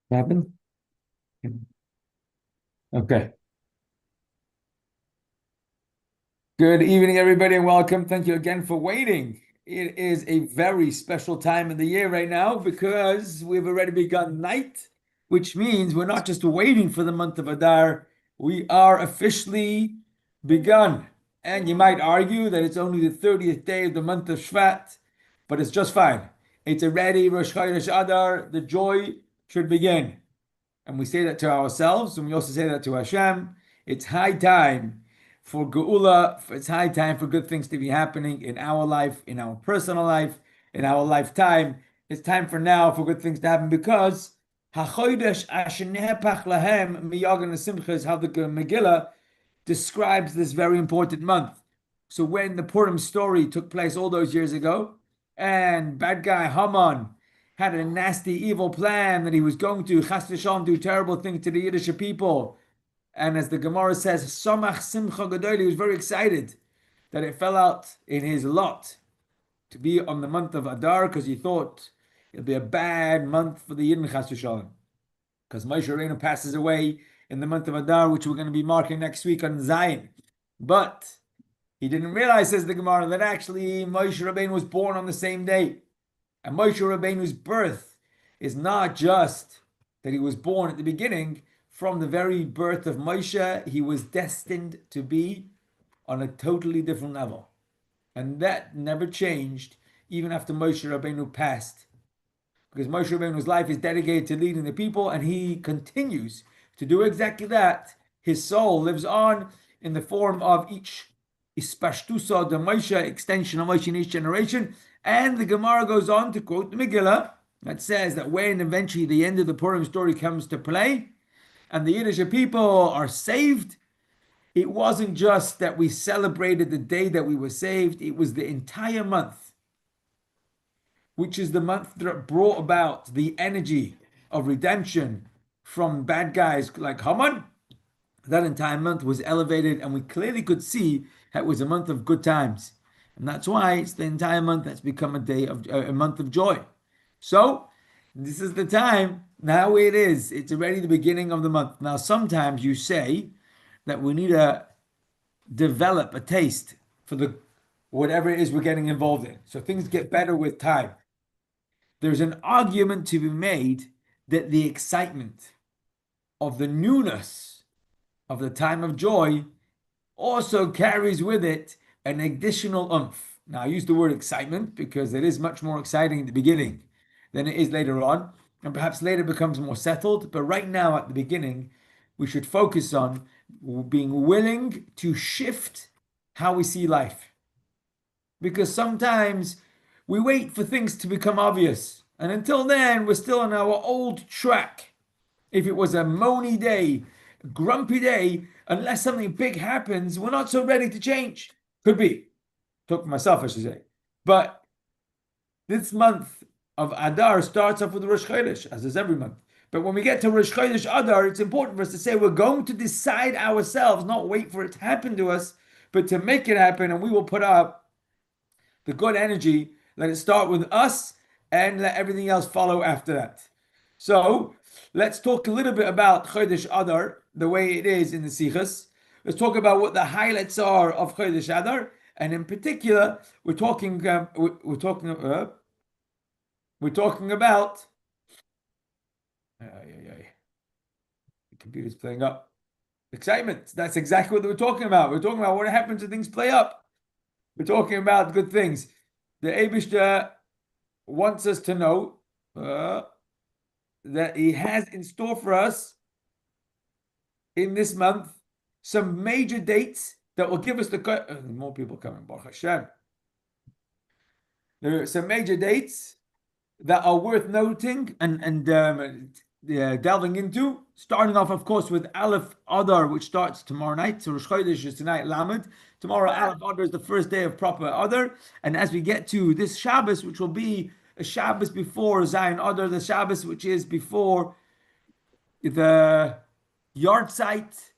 What happened? Okay. Good evening, everybody, and welcome. Thank you again for waiting. It is a very special time in the year right now because we've already begun night, which means we're not just waiting for the month of Adar, we are officially begun. And you might argue that it's only the 30th day of the month of Shvat, but it's just fine. It's already Rosh Chodesh Adar. The joy should begin. And we say that to ourselves, and we also say that to Hashem. It's high time for Geula. It's high time for good things to be happening in our life, in our personal life, in our lifetime. It's time for now for good things to happen because HaChodesh Asher Nehepach Lahem Miyagan Simcha is how the Megillah describes this very important month. So when the Purim story took place all those years ago, and bad guy Haman had a nasty, evil plan that he was going to chas v'shalom do terrible things to the Yiddish people, and as the Gemara says, Samach Simcha Gadol, he was very excited that it fell out in his lot to be on the month of Adar because he thought it'll be a bad month for the Yidden chas v'shalom because Moshe Rabbeinu passes away in the month of Adar, which we're going to be marking next week on Zion. But he didn't realize, says the Gemara, that actually Moshe Rabbeinu was born on the same day. And Moshe Rabbeinu's birth is not just that he was born at the beginning. From the very birth of Moshe, he was destined to be on a totally different level. And that never changed even after Moshe Rabbeinu passed because Moshe Rabbeinu's life is dedicated to leading the people, and he continues to do exactly that. His soul lives on in the form of each Ispashtusa de Moshe, extension of Moshe in each generation. And the Gemara goes on to quote the Megillah that says that when eventually the end of the Purim story comes to play and the Yiddish people are saved, it wasn't just that we celebrated the day that we were saved, it was the entire month, which is the month that brought about the energy of redemption from bad guys like Haman. That entire month was elevated, and we clearly could see that it was a month of good times. And that's why it's the entire month that's become a month of joy. So this is the time. Now it is. It's already the beginning of the month. Now, sometimes you say that we need to develop a taste for the whatever it is we're getting involved in. So things get better with time. There's an argument to be made that the excitement of the newness of the time of joy also carries with it an additional oomph. Now, I use the word excitement because it is much more exciting at the beginning than it is later on, and perhaps later becomes more settled. But right now, at the beginning, we should focus on being willing to shift how we see life. Because sometimes we wait for things to become obvious. And until then, we're still on our old track. If it was a moany day, a grumpy day, unless something big happens, we're not so ready to change. Could be. Talk for myself, I should say. But this month of Adar starts off with Rosh Chodesh, as is every month. But when we get to Rosh Chodesh Adar, it's important for us to say we're going to decide ourselves, not wait for it to happen to us, but to make it happen, and we will put up the good energy. Let it start with us and let everything else follow after that. So let's talk a little bit about Chodesh Adar, the way it is in the Sichos. Let's talk about what the highlights are of Chodesh Adar, and in particular, we're talking about. The computer's playing up. Excitement. That's exactly what we're talking about. We're talking about what happens when things play up. We're talking about good things. The Eibishter wants us to know that he has in store for us in this month some major dates that will give us the more people coming, Baruch Hashem. There are some major dates that are worth noting and delving into. Starting off, of course, with Aleph Adar, which starts tomorrow night. So Rosh Chodesh is tonight, Lamed. Tomorrow, Aleph Adar is the first day of proper Adar. And as we get to this Shabbos, which will be a Shabbos before Zion Adar, the Shabbos which is before the yahrzeit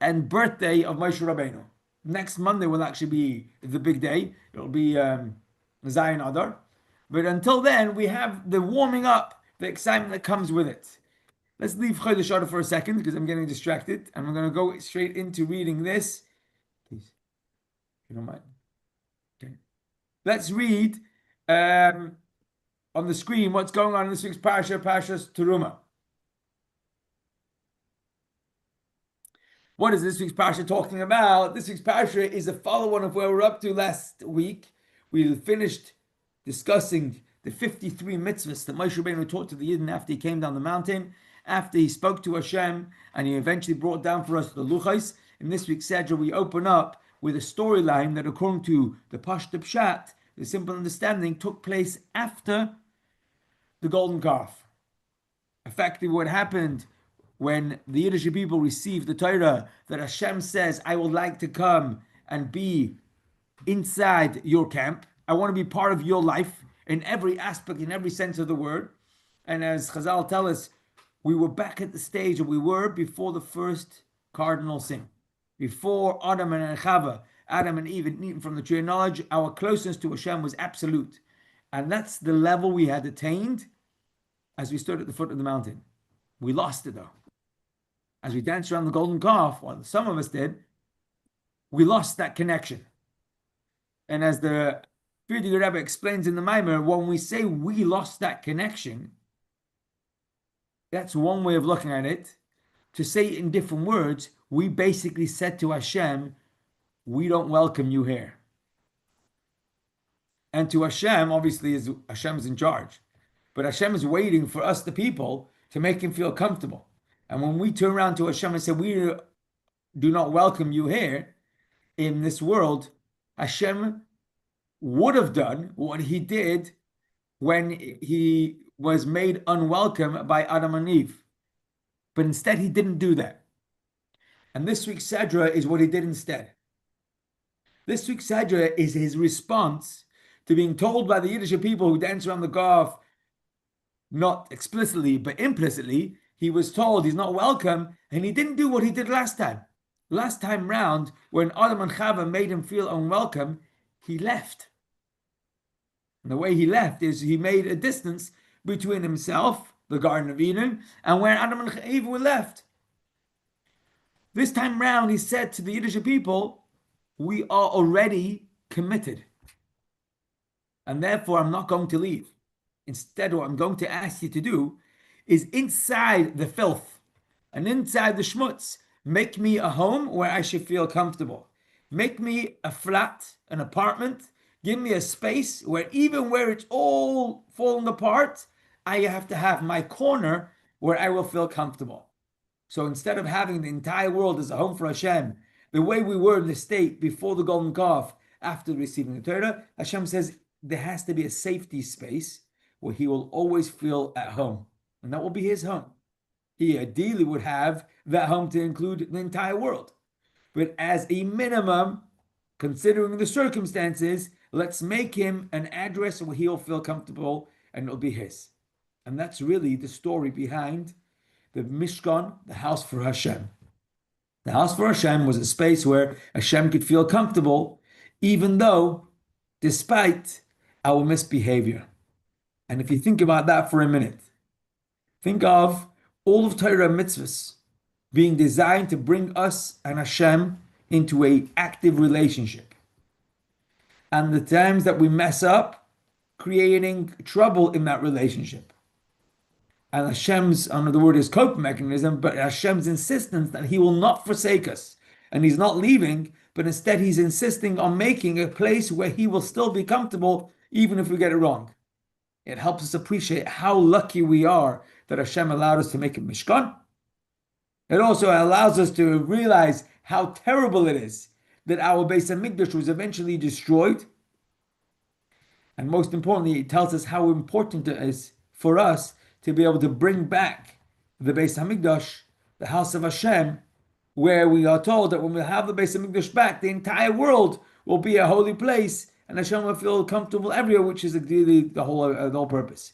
and birthday of Moshe Rabbeinu. Next Monday will actually be the big day. It'll be Zion Adar. But until then, we have the warming up, the excitement that comes with it. Let's leave Chodesh Adar for a second because I'm getting distracted, and we're going to go straight into reading this. Please, if you don't mind. Okay. Let's read um, on the screen what's going on in this week's Parsha, Parshas Terumah. What is this week's Parsha talking about? This week's Parsha is a follow-on of where we were up to last week. We finished discussing the 53 mitzvahs that Moshe Rabbeinu taught to the Yidden after he came down the mountain, after he spoke to Hashem, and he eventually brought down for us the Luchos. In this week's Sedra, we open up with a storyline that, according to the Pashto Pshat, the simple understanding, took place after the golden calf. Effectively, what happened when the Yiddish people received the Torah, that Hashem says, I would like to come and be inside your camp. I want to be part of your life in every aspect, in every sense of the word. And as Chazal tell us, we were back at the stage that we were before the first cardinal sin. Before Adam and Chava, Adam and Eve had eaten from the tree of knowledge, our closeness to Hashem was absolute. And that's the level we had attained as we stood at the foot of the mountain. We lost it though. As we danced around the golden calf, well, some of us did, we lost that connection. And as the Frierdiker Rebbe explains in the Maimer, when we say we lost that connection, that's one way of looking at it. To say it in different words, we basically said to Hashem, we don't welcome you here. And to Hashem, obviously, Hashem is in charge. But Hashem is waiting for us, the people, to make him feel comfortable. And when we turn around to Hashem and say, we do not welcome you here in this world, Hashem would have done what he did when he was made unwelcome by Adam and Eve. But instead, he didn't do that. And this week's Sedra is what he did instead. This week's Sedra is his response to being told by the Yiddish people who dance around the golf, not explicitly, but implicitly, he was told he's not welcome, and he didn't do what he did last time. Last time round, when Adam and Chava made him feel unwelcome, he left. And the way he left is he made a distance between himself, the Garden of Eden, and where Adam and Eve were left. This time round, he said to the Yiddish people, we are already committed. And therefore, I'm not going to leave. Instead, what I'm going to ask you to do is inside the filth and inside the schmutz, make me a home where I should feel comfortable. Make me a flat, an apartment. Give me a space where even where it's all falling apart, I have to have my corner where I will feel comfortable. So instead of having the entire world as a home for Hashem, the way we were in the state before the golden calf, after receiving the Torah, Hashem says there has to be a safety space where he will always feel at home. And that will be his home. He ideally would have that home to include the entire world. But as a minimum, considering the circumstances, let's make him an address where he'll feel comfortable and it'll be his. And that's really the story behind the Mishkan, the house for Hashem. The house for Hashem was a space where Hashem could feel comfortable, even though, despite our misbehavior. And if you think about that for a minute, think of all of Torah mitzvahs being designed to bring us and Hashem into an active relationship. And the times that we mess up, creating trouble in that relationship. And Hashem's, I don't know the word is coping mechanism, but Hashem's insistence that he will not forsake us. And he's not leaving, but instead he's insisting on making a place where he will still be comfortable, even if we get it wrong. It helps us appreciate how lucky we are that Hashem allowed us to make a Mishkan. It also allows us to realize how terrible it is that our Beis HaMikdash was eventually destroyed. And most importantly, it tells us how important it is for us to be able to bring back the Beis HaMikdash, the house of Hashem, where we are told that when we have the Beis HaMikdash back, the entire world will be a holy place, and Hashem will feel comfortable everywhere, which is really the whole purpose.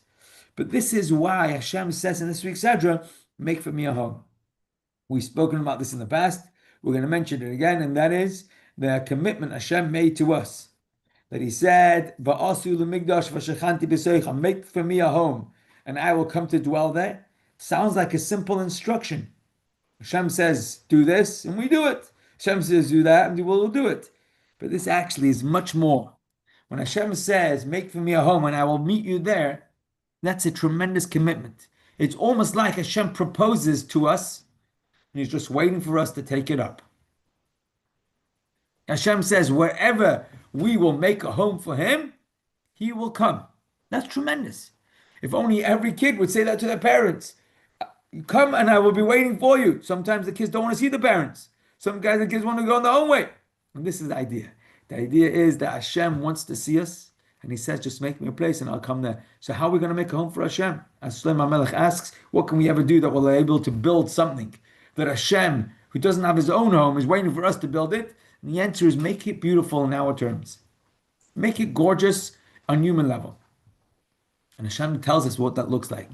But this is why Hashem says in this week's Sedra, make for me a home. We've spoken about this in the past. We're going to mention it again, and that is the commitment Hashem made to us. That he said, Va'asu l'mikdash v'shechanti b'seicha, make for me a home, and I will come to dwell there. Sounds like a simple instruction. Hashem says, do this, and we do it. Hashem says, do that, and we'll do it. But this actually is much more. When Hashem says, make for me a home and I will meet you there, that's a tremendous commitment. It's almost like Hashem proposes to us, and He's just waiting for us to take it up. Hashem says, wherever we will make a home for Him, He will come. That's tremendous. If only every kid would say that to their parents. Come and I will be waiting for you. Sometimes the kids don't want to see the parents. Some guys, the kids want to go on their own way. And this is the idea. The idea is that Hashem wants to see us, and He says, just make me a place and I'll come there. So how are we going to make a home for Hashem? As Sulaiman HaMelech asks, what can we ever do that will be able to build something that Hashem, who doesn't have His own home, is waiting for us to build it? And the answer is make it beautiful in our terms. Make it gorgeous on human level. And Hashem tells us what that looks like.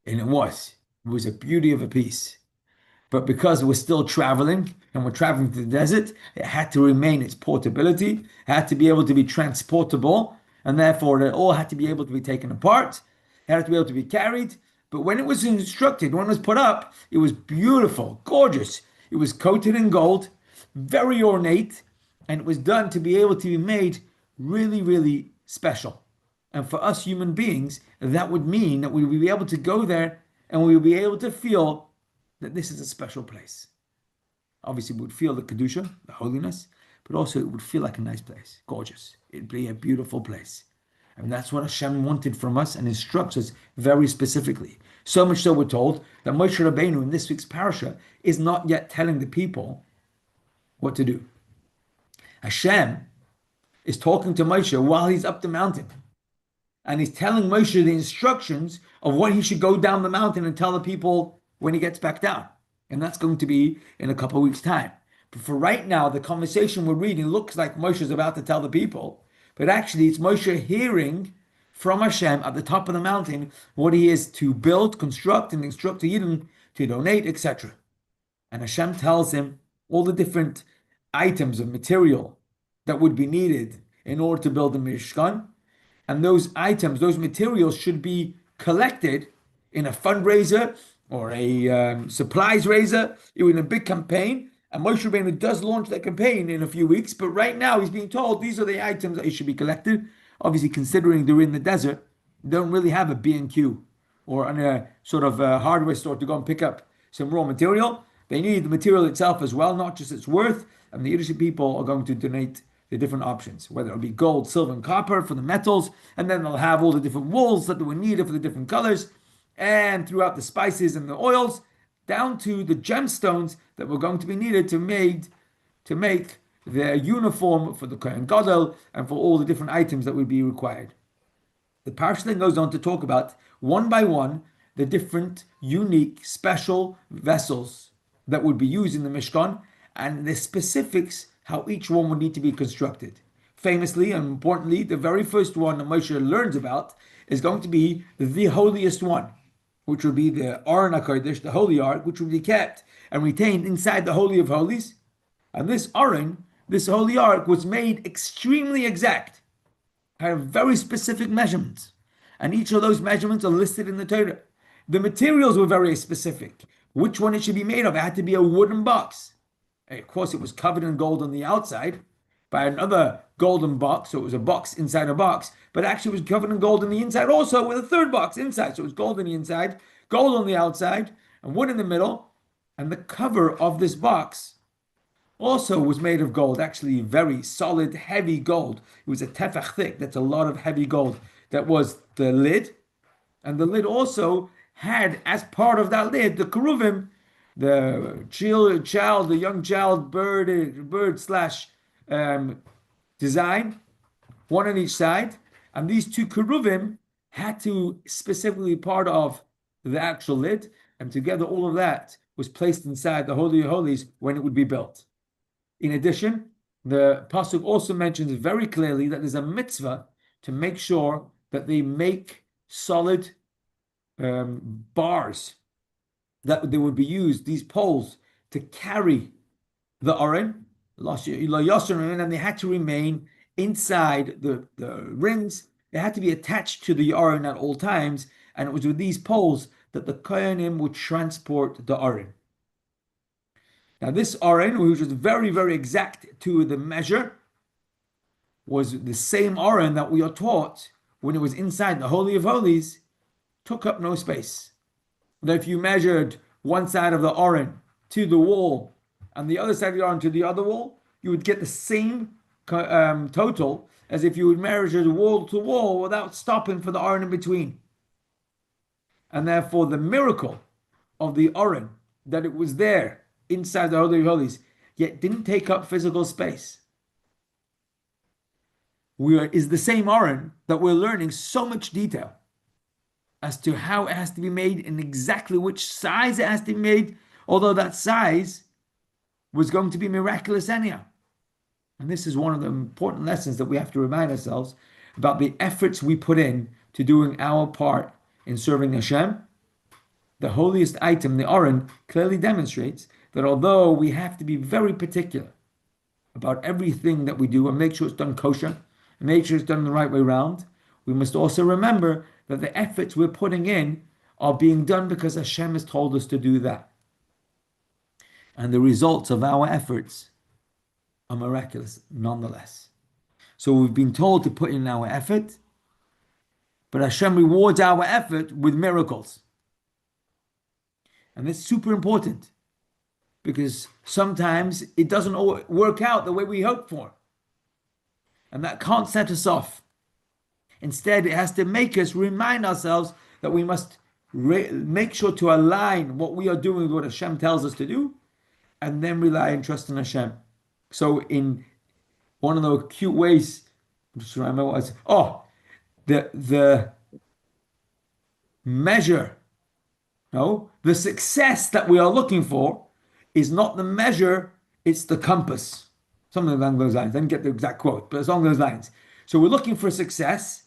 And it was. It was a beauty of a piece. But because we're still traveling, and we're traveling to the desert, it had to remain its portability. It had to be able to be transportable. And therefore, it all had to be able to be taken apart. It had to be able to be carried. But when it was constructed, when it was put up, it was beautiful, gorgeous. It was coated in gold, very ornate, and it was done to be able to be made really, really special. And for us human beings, that would mean that we would be able to go there and we would be able to feel that this is a special place. Obviously, we would feel the Kedusha, the holiness, but also it would feel like a nice place, gorgeous. It'd be a beautiful place. And that's what Hashem wanted from us and instructs us very specifically. So much so we're told that Moshe Rabbeinu in this week's Parshah is not yet telling the people what to do. Hashem is talking to Moshe while he's up the mountain. And he's telling Moshe the instructions of what he should go down the mountain and tell the people when he gets back down. And that's going to be in a couple of weeks' time. But for right now, the conversation we're reading looks like Moshe is about to tell the people. But actually, it's Moshe hearing from Hashem at the top of the mountain what he is to build, construct, and instruct the Yidden to donate, etc. And Hashem tells him all the different items of material that would be needed in order to build the Mishkan. And those items, those materials should be collected in a fundraiser or a supplies raiser in a big campaign. And Moshe Rabbeinu does launch that campaign in a few weeks. But right now he's being told these are the items that should be collected. Obviously, considering they're in the desert, they don't really have a B&Q or a sort of a hardware store to go and pick up some raw material. They need the material itself as well, not just its worth. And the Yiddish people are going to donate the different options, whether it'll be gold, silver, and copper for the metals, and then they'll have all the different wools that were needed for the different colors, and throughout the spices and the oils, down to the gemstones that were going to be needed to make their uniform for the Kohen Gadol and for all the different items that would be required. The Parsha then goes on to talk about one by one the different unique special vessels that would be used in the Mishkan and the specifics how each one would need to be constructed. Famously and importantly, the very first one that Moshe learns about is going to be the holiest one, which would be the Aron HaKodesh, the Holy Ark, which would be kept and retained inside the Holy of Holies. And this Aron, this Holy Ark, was made extremely exact, had very specific measurements. And each of those measurements are listed in the Torah. The materials were very specific. Which one it should be made of? It had to be a wooden box. Of course, it was covered in gold on the outside by another golden box. So it was a box inside a box, but actually it was covered in gold on the inside also with a third box inside. So it was gold on the inside, gold on the outside, and wood in the middle. And the cover of this box also was made of gold, actually very solid, heavy gold. It was a tefach thick. That's a lot of heavy gold. That was the lid. And the lid also had, as part of that lid, the keruvim, the child, the young child bird slash design, one on each side, and these two keruvim had to specifically be part of the actual lid, and together all of that was placed inside the Holy of Holies when it would be built. In addition, the pasuk also mentions very clearly that there's a mitzvah to make sure that they make solid bars that they would be used, these poles, to carry the Aron, and they had to remain inside the rings. They had to be attached to the Aron at all times, and it was with these poles that the Kohanim would transport the Aron. Now, this Aron, which was very, very exact to the measure, was the same Aron that we are taught when it was inside the Holy of Holies, took up no space. That if you measured one side of the Aron to the wall and the other side of the Aron to the other wall, you would get the same total as if you would measure wall to wall without stopping for the Aron in between. And therefore, the miracle of the Aron, that it was there inside the Holy of Holies, yet didn't take up physical space, is the same Aron that we're learning so much detail as to how it has to be made and exactly which size it has to be made, although that size was going to be miraculous anyhow. And this is one of the important lessons that we have to remind ourselves about the efforts we put in to doing our part in serving Hashem. The holiest item, the Aron, clearly demonstrates that although we have to be very particular about everything that we do and make sure it's done kosher, and make sure it's done the right way around, we must also remember that the efforts we're putting in are being done because Hashem has told us to do that. And the results of our efforts are miraculous nonetheless. So we've been told to put in our effort, but Hashem rewards our effort with miracles. And this is super important because sometimes it doesn't work out the way we hope for. And that can't set us off. Instead, it has to make us remind ourselves that we must make sure to align what we are doing with what Hashem tells us to do, and then rely and trust in Hashem. So in one of the cute ways, just remember what I said. The measure, the success that we are looking for is not the measure, it's the compass. Something along those lines. I didn't get the exact quote, but it's along those lines. So we're looking for success,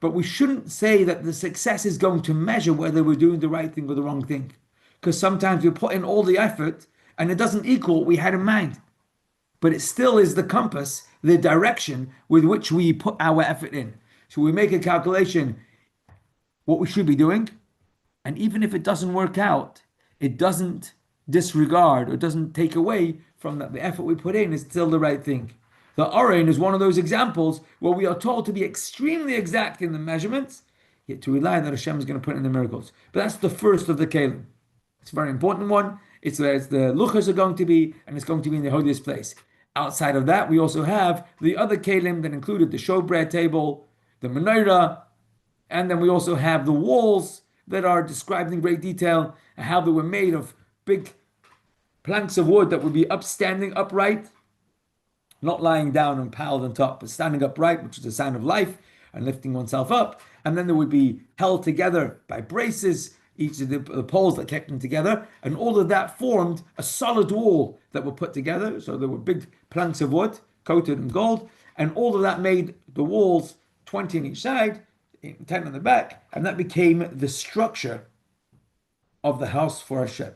but we shouldn't say that the success is going to measure whether we're doing the right thing or the wrong thing. Because sometimes we put in all the effort and it doesn't equal what we had in mind. But it still is the compass, the direction with which we put our effort in. So we make a calculation, what we should be doing, and even if it doesn't work out, it doesn't disregard or doesn't take away from that the effort we put in is still the right thing. The Aron is one of those examples where we are told to be extremely exact in the measurements, yet to rely that Hashem is going to put in the miracles. But that's the first of the kelim. It's a very important one. It's where the luchas are going to be, and it's going to be in the holiest place. Outside of that, we also have the other kelim that included the showbread table, the menorah, and then we also have the walls that are described in great detail and how they were made of big planks of wood that would be upstanding upright, not lying down and piled on top, but standing upright, which is a sign of life and lifting oneself up. And then they would be held together by braces, each of the poles that kept them together. And all of that formed a solid wall that were put together. So there were big planks of wood coated in gold. And all of that made the walls 20 on each side, 10 on the back. And that became the structure of the house for Hashem.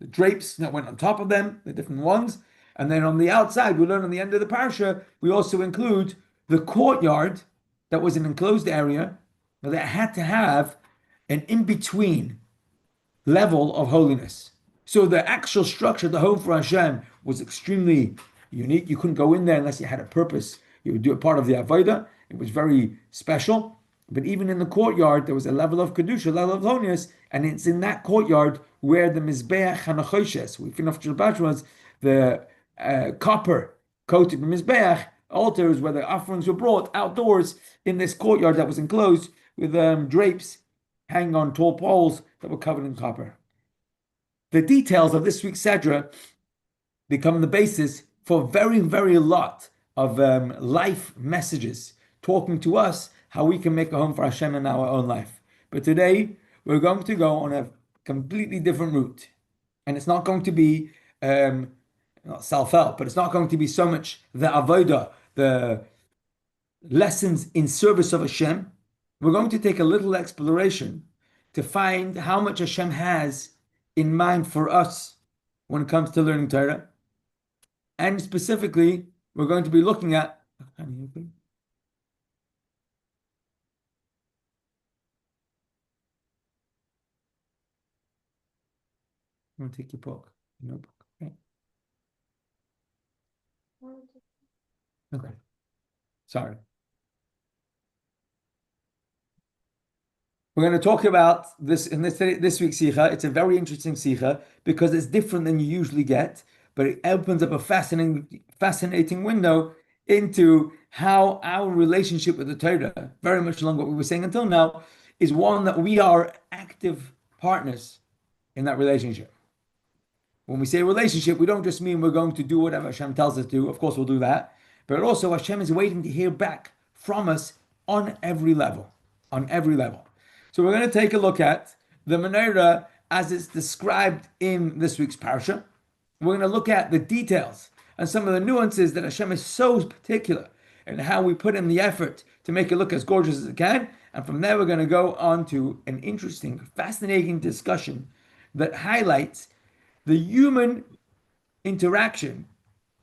The drapes that went on top of them, the different ones. And then on the outside, we learn on the end of the Parshah, we also include the courtyard that was an enclosed area that had to have an in-between level of holiness. So the actual structure, the home for Hashem, was extremely unique. You couldn't go in there unless you had a purpose. You would do it part of the Avodah. It was very special. But even in the courtyard, there was a level of Kedusha, a level of holiness, and it's in that courtyard where the Mizbeach HaNachoshes, we finished the Parshah was the copper coated Mizbeach altars where the offerings were brought outdoors in this courtyard that was enclosed with drapes hanging on tall poles that were covered in copper. The details of this week's Sedra become the basis for very, very lot of life messages talking to us how we can make a home for Hashem in our own life. But today, we're going to go on a completely different route. And it's not going to be, not self-help, but it's not going to be so much the avodah, the lessons in service of Hashem. We're going to take a little exploration to find how much Hashem has in mind for us when it comes to learning Torah. And specifically, we're going to be looking at I'm gonna take your book. Notebook. Okay. Okay. Sorry. We're going to talk about this in this week's Sikha. It's a very interesting Sikha because it's different than you usually get, but it opens up a fascinating window into how our relationship with the Torah, very much along what we were saying until now, is one that we are active partners in that relationship. When we say relationship, we don't just mean we're going to do whatever Hashem tells us to do. Of course, we'll do that. But also, Hashem is waiting to hear back from us on every level. On every level. So, we're going to take a look at the menorah as it's described in this week's Parshah. We're going to look at the details and some of the nuances that Hashem is so particular and how we put in the effort to make it look as gorgeous as it can. And from there, we're going to go on to an interesting, fascinating discussion that highlights the human interaction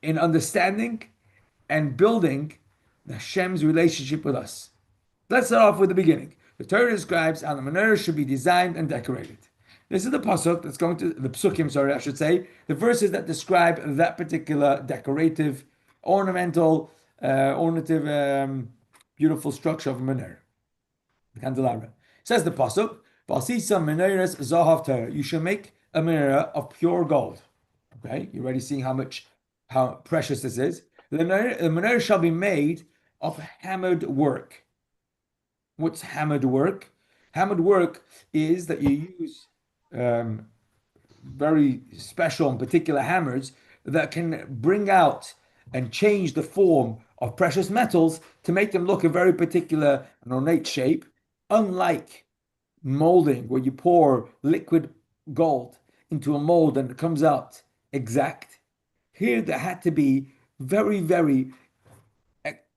in understanding and building Hashem's relationship with us. Let's start off with the beginning. The Torah describes how the menorah should be designed and decorated. This is the pasuk that's going to the psukim, sorry, I should say, the verses that describe that particular decorative, beautiful structure of a menorah, the candelabra. Says the pasuk, "Valsisa menorahs zahav Torah." You should make a menorah of pure gold. Okay, you're already seeing how precious this is. The menorah shall be made of hammered work. What's hammered work? Hammered work is that you use very special and particular hammers that can bring out and change the form of precious metals to make them look a very particular and ornate shape, unlike molding where you pour liquid gold into a mold and it comes out exact. Here there had to be very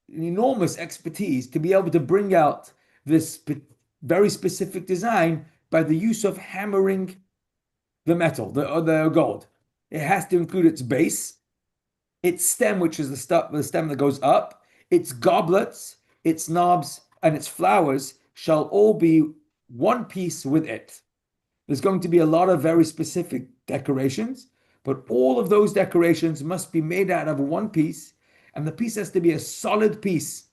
enormous expertise to be able to bring out this very specific design by the use of hammering the metal, the gold. It has to include its base, its stem, which is the stem that goes up, its goblets, its knobs, and its flowers shall all be one piece with it. There's going to be a lot of very specific decorations, but all of those decorations must be made out of one piece, and the piece has to be a solid piece.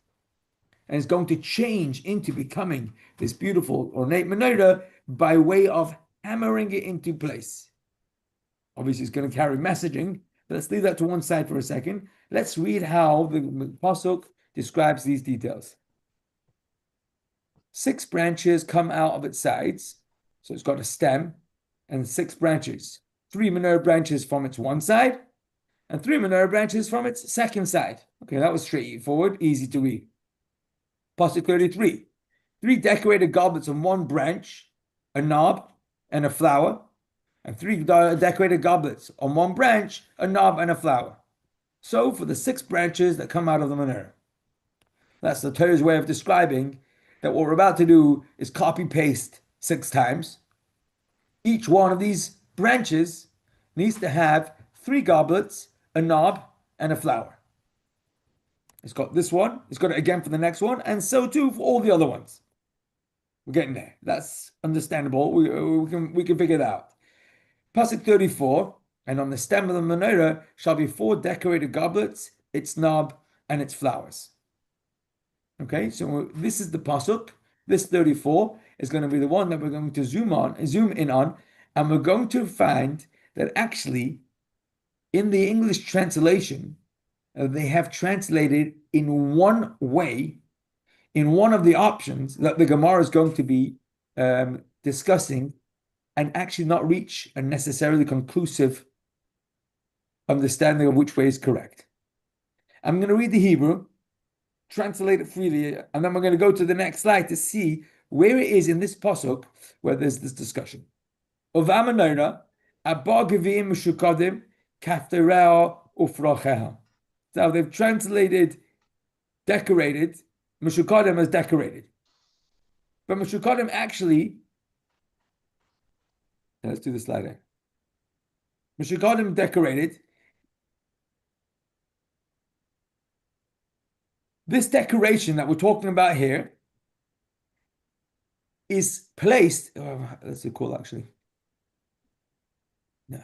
And it's going to change into becoming this beautiful ornate menorah by way of hammering it into place. Obviously, it's going to carry messaging, but let's leave that to one side for a second. Let's read how the pasuk describes these details. 6 branches come out of its sides. So it's got a stem and 6 branches. 3 menorah branches from its one side and 3 menorah branches from its second side. Okay, that was straightforward, easy to read. Pasuk 33. 3 decorated goblets on one branch, a knob and a flower, and 3 decorated goblets on one branch, a knob and a flower. So for the 6 branches that come out of the menorah. That's the Torah's way of describing that what we're about to do is copy paste 6 times. Each one of these branches needs to have 3 goblets, a knob, and a flower. It's got this one, it's got it again for the next one, and so too for all the other ones. We're getting there. That's understandable. We can figure it out. Pasuk 34, and on the stem of the menorah shall be 4 decorated goblets, its knob, and its flowers. Okay, so this is the pasuk. This 34 is going to be the one that we're going to zoom in on, and we're going to find that actually in the English translation, they have translated in one way, in one of the options that the Gemara is going to be discussing, and actually not reach a necessarily conclusive understanding of which way is correct. I'm going to read the Hebrew, translate it freely, and then we're going to go to the next slide to see where it is in this pasuk where there's this discussion. Uvamenora abba gevim mishukadim kaftereo ufrocheha. So they've translated decorated, mishukadim as decorated. But mishukadim actually, let's do the slide there. Mishukadim decorated. This decoration that we're talking about here is placed, that's a cool actually. I'm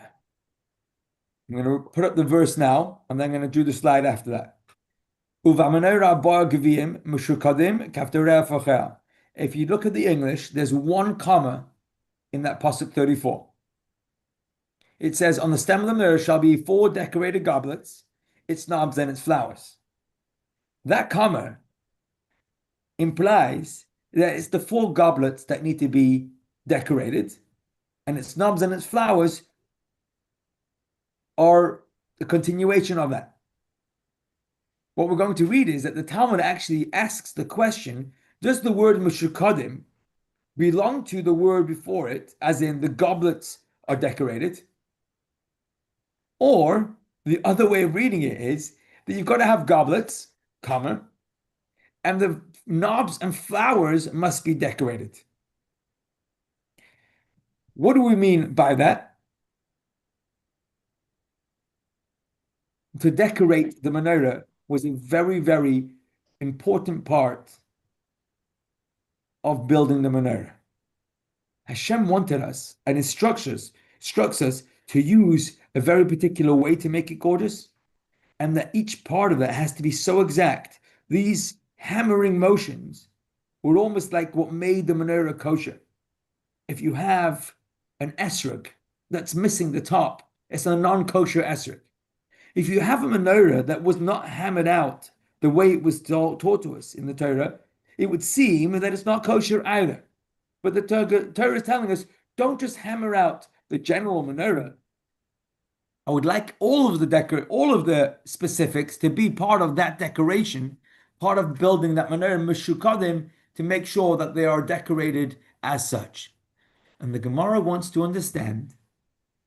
going to put up the verse now, and then I'm going to do the slide after that. If you look at the English, there's one comma in that pasuk 34. It says, "On the stem of the menorah shall be four decorated goblets, its knobs and its flowers." That comma implies that it's the four goblets that need to be decorated, and its knobs and its flowers are the continuation of that. What we're going to read is that the Talmud actually asks the question, does the word Meshukadim belong to the word before it, as in the goblets are decorated? Or the other way of reading it is that you've got to have goblets, comma, and the knobs and flowers must be decorated. What do we mean by that? To decorate the menorah was a very, very important part of building the menorah. Hashem wanted us and instructs us to use a very particular way to make it gorgeous, and that each part of it has to be so exact. These hammering motions were almost like what made the menorah kosher. If you have an esrog that's missing the top, it's a non-kosher esrog. If you have a menorah that was not hammered out the way it was taught to us in the Torah, it would seem that it's not kosher either. But the Torah is telling us, don't just hammer out the general menorah. I would like all of the specifics to be part of that decoration, part of building that menorah meshukadim, to make sure that they are decorated as such. And the Gemara wants to understand,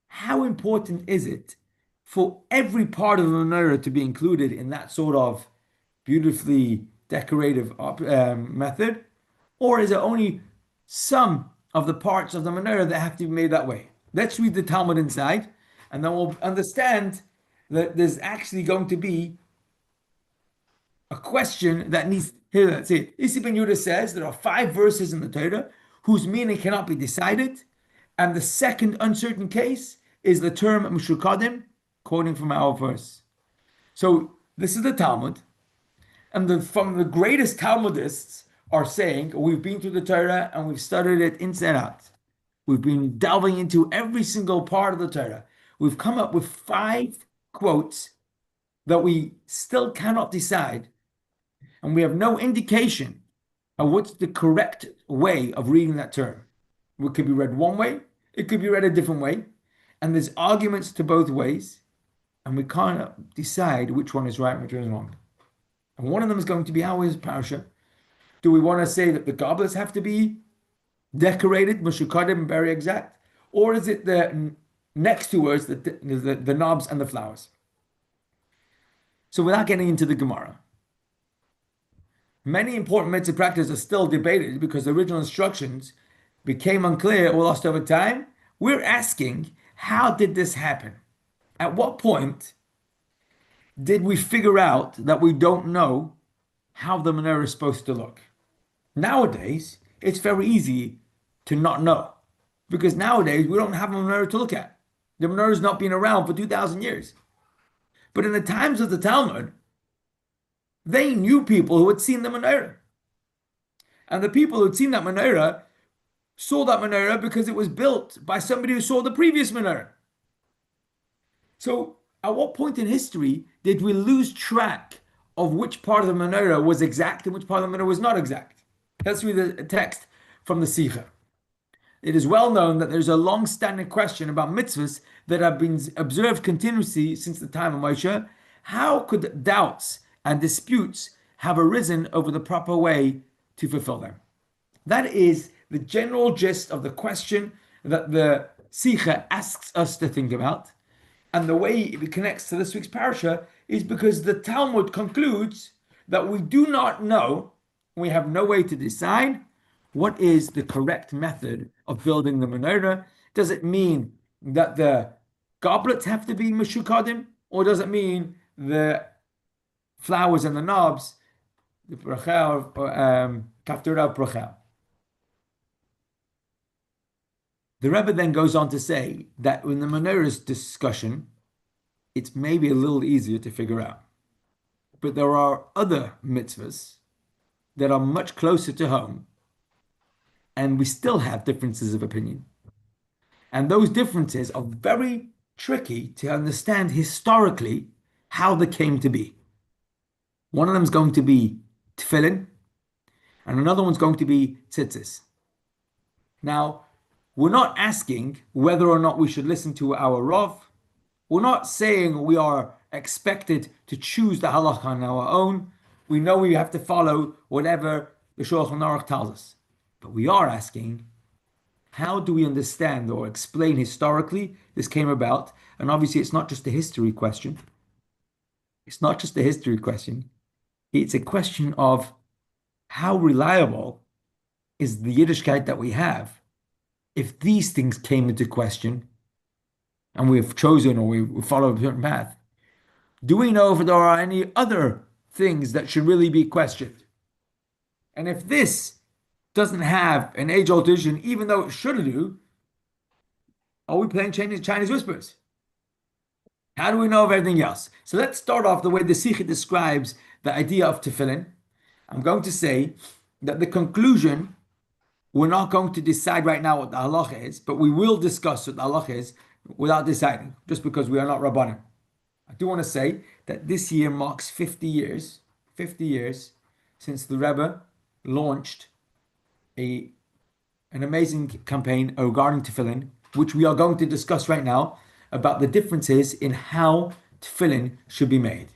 how important is it for every part of the menorah to be included in that sort of beautifully decorative method, or is it only some of the parts of the menorah that have to be made that way? Let's read the Talmud inside, and then we'll understand that there's actually going to be a question that needs. Here, let's see. Isi ben Yehuda says there are 5 verses in the Torah whose meaning cannot be decided, and the second uncertain case is the term Meshukadim, quoting from our verse. So this is the Talmud, and from the greatest Talmudists are saying, we've been through the Torah and we've studied it inside out. We've been delving into every single part of the Torah. We've come up with 5 quotes that we still cannot decide, and we have no indication of what's the correct way of reading that term. It could be read one way, it could be read a different way, and there's arguments to both ways, and we can't decide which one is right and which one is wrong. And one of them is going to be our Parshah. Do we want to say that the goblets have to be decorated, meshukadim, and very exact? Or is it the next 2 words, the knobs and the flowers? So without getting into the Gemara, many important mitzvah practices are still debated because the original instructions became unclear or lost over time. We're asking, how did this happen? At what point did we figure out that we don't know how the menorah is supposed to look? Nowadays, it's very easy to not know, because nowadays we don't have a menorah to look at. The menorah has not been around for 2,000 years. But in the times of the Talmud, they knew people who had seen the menorah. And the people who had seen that menorah saw that menorah because it was built by somebody who saw the previous menorah. So at what point in history did we lose track of which part of the menorah was exact and which part of the menorah was not exact? Let's read the text from the Sikha. It is well known that there's a long-standing question about mitzvahs that have been observed continuously since the time of Moshe. How could doubts and disputes have arisen over the proper way to fulfill them? That is the general gist of the question that the Sikha asks us to think about. And the way it connects to this week's Parashah is because the Talmud concludes that we do not know, we have no way to decide what is the correct method of building the menorah. Does it mean that the goblets have to be meshukadim, or does it mean the flowers and the knobs, the brachel, kaftura brachel? The Rebbe then goes on to say that in the Menorah's discussion, it's maybe a little easier to figure out. But there are other mitzvahs that are much closer to home, and we still have differences of opinion. And those differences are very tricky to understand historically how they came to be. One of them is going to be tefillin, and another one's going to be tzitzis. Now, we're not asking whether or not we should listen to our Rav. We're not saying we are expected to choose the halacha on our own. We know we have to follow whatever the Shulchan Aruch tells us. But we are asking, how do we understand or explain historically this came about? And obviously, it's not just a history question. It's not just a history question. It's a question of how reliable is the Yiddishkeit that we have if these things came into question and we've chosen or we follow a certain path. Do we know if there are any other things that should really be questioned? And if this doesn't have an age-old tradition, even though it should do, are we playing Chinese whispers? How do we know of everything else? So let's start off the way the Sikha describes the idea of tefillin. I'm going to say that the conclusion, we're not going to decide right now what the halacha is, but we will discuss what the halacha is without deciding, just because we are not Rabbanim. I do want to say that this year marks 50 years since the Rebbe launched an amazing campaign regarding tefillin, which we are going to discuss right now about the differences in how tefillin should be made.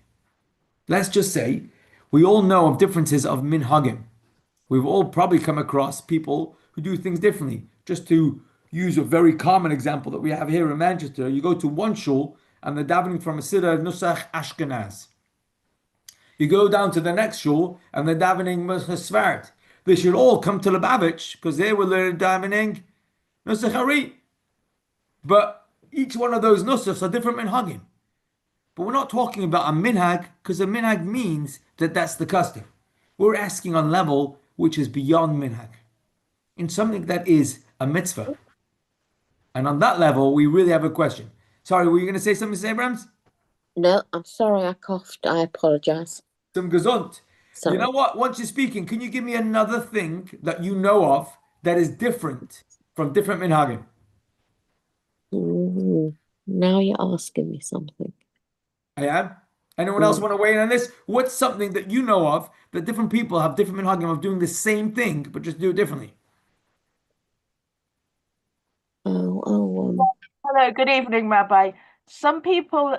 Let's just say we all know of differences of minhagim. We've all probably come across people who do things differently. Just to use a very common example that we have here in Manchester, you go to one shul and they're davening from a siddur nusach Ashkenaz. You go down to the next shul and they're davening Svart. They should all come to Lubavitch because they were learning davening nusach Ari. But each one of those nusachs are different minhagim. But we're not talking about a minhag because a minhag means that that's the custom. We're asking on level which is beyond minhag, in something that is a mitzvah. And on that level, we really have a question. Sorry, were you going to say something, Abrams? No, I'm sorry, I coughed. I apologize. Some gesund. Sorry. You know what? Once you're speaking, can you give me another thing that you know of that is different from different minhagim? Now you're asking me something. I am. Anyone else want to weigh in on this? What's something that you know of that different people have different minhagim of doing the same thing, but just do it differently? Hello, good evening, Rabbi. Some people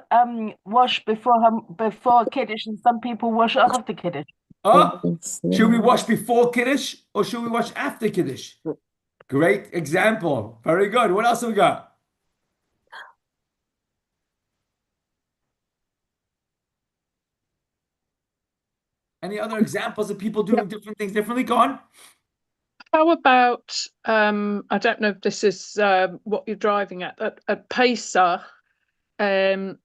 wash before Kiddush, and some people wash after Kiddush. Oh, should we wash before Kiddush or should we wash after Kiddush? Great example. Very good. What else have we got? Any other examples of people doing different things differently? Go on. How about, I don't know if this is what you're driving at Pesach, the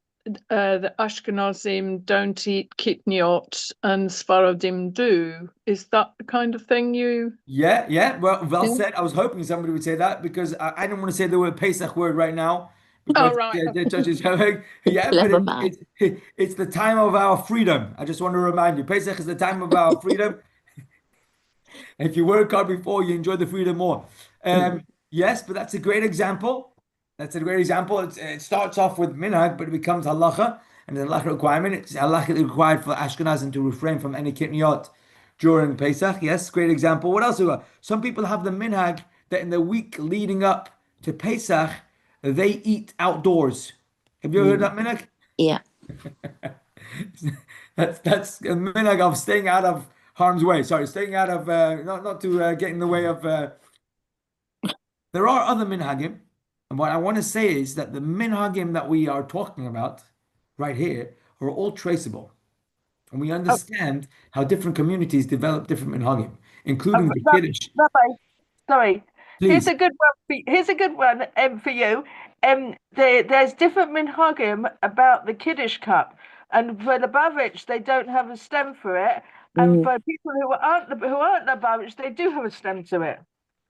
Ashkenazim don't eat kitniot and Sfaradim do. Is that the kind of thing you... Yeah. Well said. I was hoping somebody would say that because I didn't want to say the word Pesach word right now. Oh, right. Yeah, but it's the time of our freedom. I just want to remind you, Pesach is the time of our freedom. If you work hard before, you enjoy the freedom more. Yes, but that's a great example. That's a great example. It starts off with minhag, but it becomes halacha, and then halacha requirement. It's halacha required for Ashkenazim to refrain from any kitniyot during Pesach. Yes, great example. What else we got? Some people have the minhag that in the week leading up to Pesach, they eat outdoors. Have you ever heard that minhag? Yeah. That's a minhag of staying out of harm's way. Sorry, staying out of not to get in the way of. There are other minhagim, and what I want to say is that the minhagim that we are talking about right here are all traceable, and we understand how different communities develop different minhagim, including the Kiddush. Rabbi, sorry. Please. Here's a good one for you. There's different minhagim about the Kiddush cup, and for the Lubavitch, they don't have a stem for it. And for people who aren't Lubavitch, they do have a stem to it.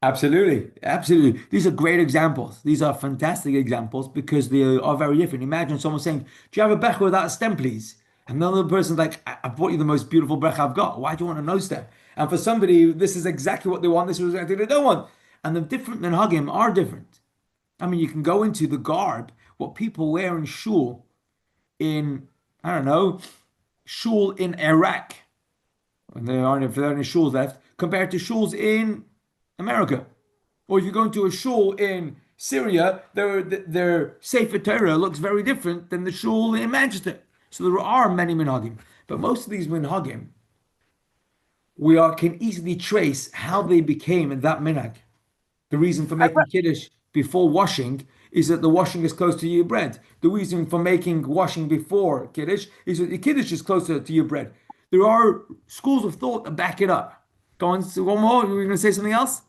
Absolutely, absolutely. These are great examples. These are fantastic examples because they are very different. Imagine someone saying, "Do you have a bracha without a stem, please?" And another person's like, "I brought you the most beautiful bracha I've got. Why do you want a no stem?" And for somebody, this is exactly what they want. This is exactly what they don't want. And the different minhagim are different. I mean, you can go into the garb, what people wear in shul in, I don't know, shul in Iraq, when there aren't, if there are any shuls left, compared to shuls in America. Or if you go into a shul in Syria, their Sefer Torah looks very different than the shul in Manchester. So there are many minhagim, but most of these minhagim can easily trace how they became that minhag. The reason for making kiddush before washing is that the washing is close to your bread. The reason for making washing before kiddush is that the kiddush is closer to your bread. There are schools of thought that back it up. Go on, so one more. You were going to say something else?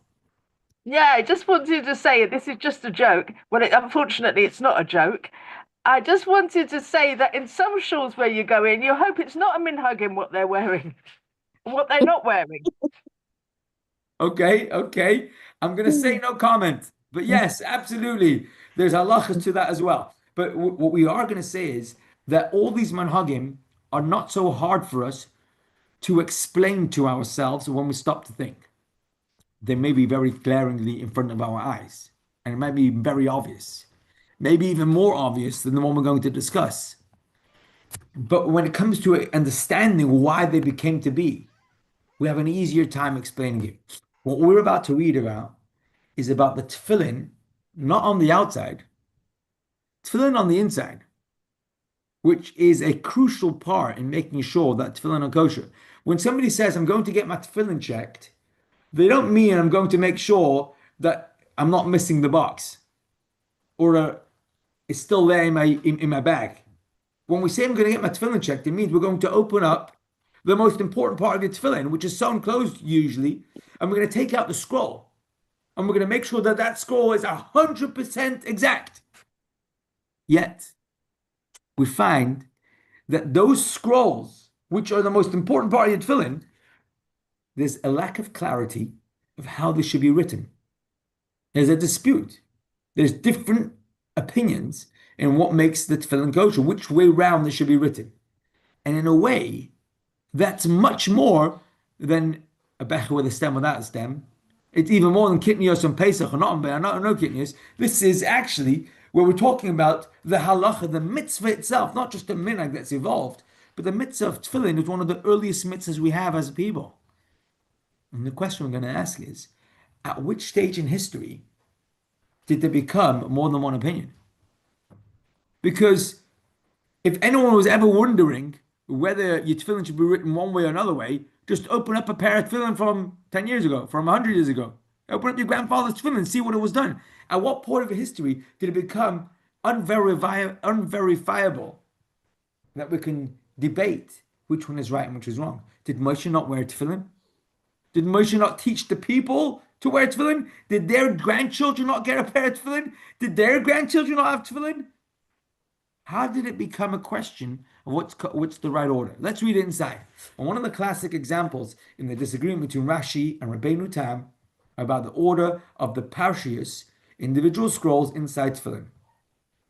Yeah, I just wanted to say this is just a joke. Well, unfortunately, it's not a joke. I just wanted to say that in some shuls where you go in, you hope it's not a minhagim what they're wearing, what they're not wearing. Okay, okay. I'm going to say no comment. But yes, absolutely. There's halachas to that as well. But what we are going to say is that all these manhagim are not so hard for us to explain to ourselves when we stop to think. They may be very glaringly in front of our eyes, and it might be very obvious, maybe even more obvious than the one we're going to discuss. But when it comes to understanding why they became to be, we have an easier time explaining it. What we're about to read about is about the tefillin, not on the outside, tefillin on the inside, which is a crucial part in making sure that tefillin are kosher. When somebody says, I'm going to get my tefillin checked, they don't mean I'm going to make sure that I'm not missing the box or it's still there in my bag. When we say I'm going to get my tefillin checked, it means we're going to open up the most important part of your tefillin, which is sewn closed usually, and we're going to take out the scroll. And we're going to make sure that that scroll is 100% exact. Yet, we find that those scrolls, which are the most important part of your tefillin, there's a lack of clarity of how they should be written. There's a dispute. There's different opinions in what makes the tefillin kosher, which way round they should be written. And in a way, that's much more than a becher with a stem without a stem. It's even more than kitnios and Pesach, or not no kitnios. This is actually where we're talking about the halacha, the mitzvah itself, not just the minhag that's evolved, but the mitzvah of tefillin is one of the earliest mitzvahs we have as a people. And the question we're going to ask is, at which stage in history did there become more than one opinion? Because if anyone was ever wondering whether your tefillin should be written one way or another way, just open up a pair of tefillin from 10 years ago, from 100 years ago. Open up your grandfather's tefillin and see what it was done. At what point of history did it become unverifiable that we can debate which one is right and which is wrong? Did Moshe not wear tefillin? Did Moshe not teach the people to wear tefillin? Did their grandchildren not get a pair of tefillin? Did their grandchildren not have tefillin? How did it become a question of what's the right order? Let's read it inside. And one of the classic examples in the disagreement between Rashi and Rabbeinu Tam about the order of the Parshas, individual scrolls inside tefillin.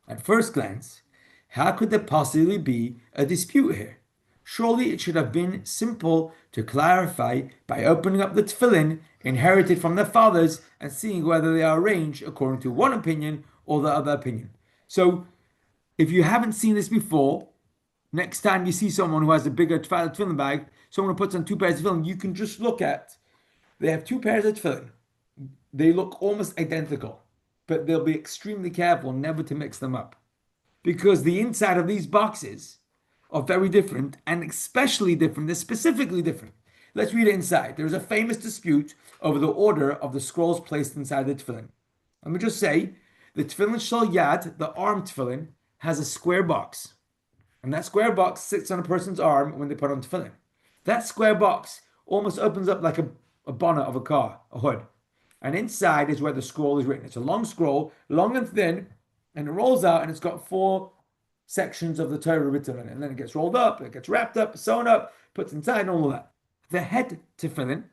At first glance, how could there possibly be a dispute here? Surely it should have been simple to clarify by opening up the tefillin inherited from their fathers and seeing whether they are arranged according to one opinion or the other opinion. So, if you haven't seen this before, next time you see someone who has a bigger tefillin bag, someone who puts on two pairs of tefillin, you can just look at, they have two pairs of tefillin. They look almost identical, but they'll be extremely careful never to mix them up. Because the inside of these boxes are very different, and especially different, they're specifically different. Let's read it inside. There's a famous dispute over the order of the scrolls placed inside the tefillin. Let me just say, the tefillin shal yad, the arm tefillin, has a square box. And that square box sits on a person's arm when they put on tefillin. That square box almost opens up like a bonnet of a car, a hood. And inside is where the scroll is written. It's a long scroll, long and thin, and it rolls out and it's got four sections of the Torah written on it. And then it gets rolled up, it gets wrapped up, sewn up, put inside and all of that. The head tefillin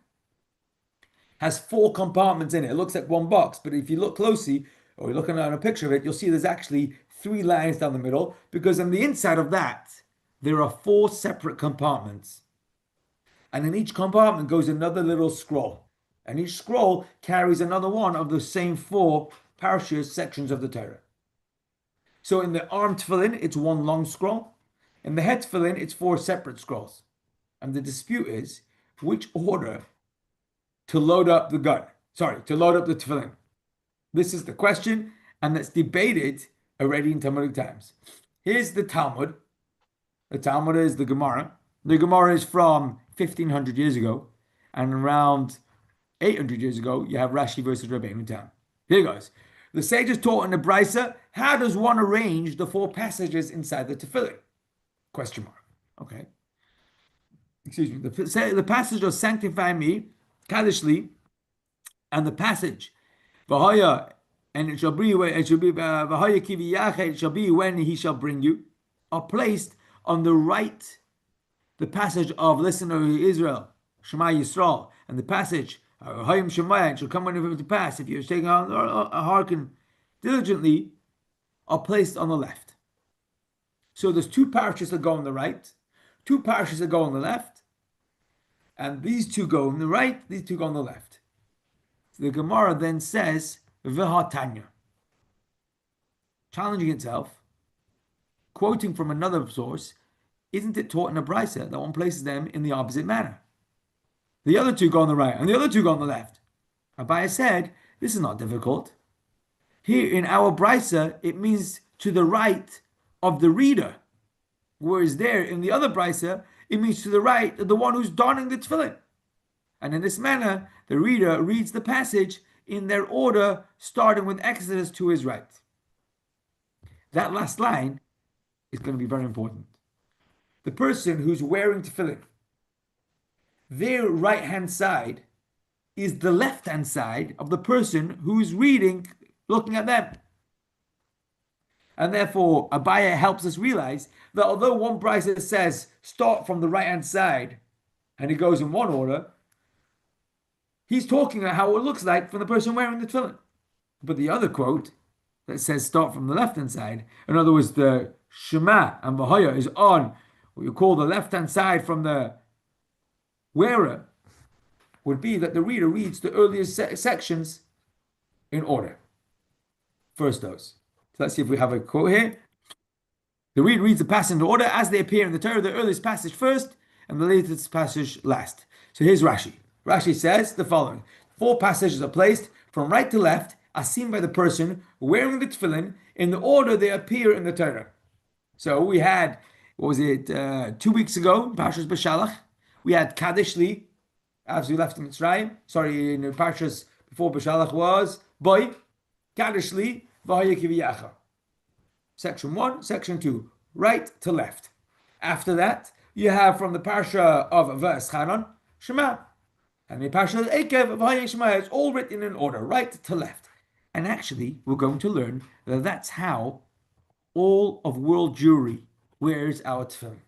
has 4 compartments in it. It looks like one box, but if you look closely, or you're looking at a picture of it, you'll see there's actually 3 lines down the middle, because on the inside of that, there are 4 separate compartments. And in each compartment goes another little scroll. And each scroll carries another one of the same 4 parashas sections of the Torah. So in the arm tefillin, it's one long scroll. In the head tefillin, it's 4 separate scrolls. And the dispute is which order to load up the gun. Sorry, to load up the tefillin. This is the question, and that's debated already in Talmudic times. Here's the Talmud. The Talmud is the Gemara. The Gemara is from 1500 years ago, and around 800 years ago, you have Rashi versus Rabbeinu Tam. Here goes. The sages taught in the Brisa, how does one arrange the 4 passages inside the tefillin? Question mark. Okay. Excuse me. The passage of sanctify me, Kaddish and the passage V'haya, and it shall be V'haya kiviyach, it shall be when he shall bring you, are placed on the right. The passage of listen, O Israel, Shema Yisrael, and the passage Hayim Shemaya, it shall come when it to pass, if you're taking on hearken diligently, are placed on the left. So there's 2 parashas that go on the right, 2 parashas that go on the left, and these 2 go on the right, these 2 go on the left. So the Gemara then says, V'hatanya, challenging itself, quoting from another source, isn't it taught in a brisa that one places them in the opposite manner? The other 2 go on the right, and the other 2 go on the left. Abaye said, this is not difficult. Here in our brisa, it means to the right of the reader, whereas there in the other brisa, it means to the right of the one who's donning the tefillin. And in this manner, the reader reads the passage in their order, starting with Exodus to his right. That last line is going to be very important. The person who's wearing tefillin, their right-hand side is the left-hand side of the person who's reading, looking at them. And therefore, Abaye helps us realize that although one brisa says start from the right-hand side, and it goes in one order, he's talking about how it looks like from the person wearing the tefillin. But the other quote that says start from the left-hand side, in other words, the Shema and V'haya is on what you call the left-hand side from the wearer, would be that the reader reads the earliest sections in order. First those. So let's see if we have a quote here. The reader reads the passage in order as they appear in the Torah, the earliest passage first and the latest passage last. So here's Rashi. Rashi says the following. 4 passages are placed from right to left as seen by the person wearing the tefillin in the order they appear in the Torah. So we had, 2 weeks ago, Parshas B'Shalach, we had Kaddish Li, as we left in Mitzrayim. Sorry, in the Parshas before B'Shalach was Boy, Kaddish Li, V'haya Kiviyacha. Section 1, Section 2, right to left. After that, you have from the Parsha of V'Eschanan, Shema. And the Parsha of Ekev, V'haya Shema, it's all written in order, right to left. And actually, we're going to learn that that's how all of world Jewry wears our tefillin.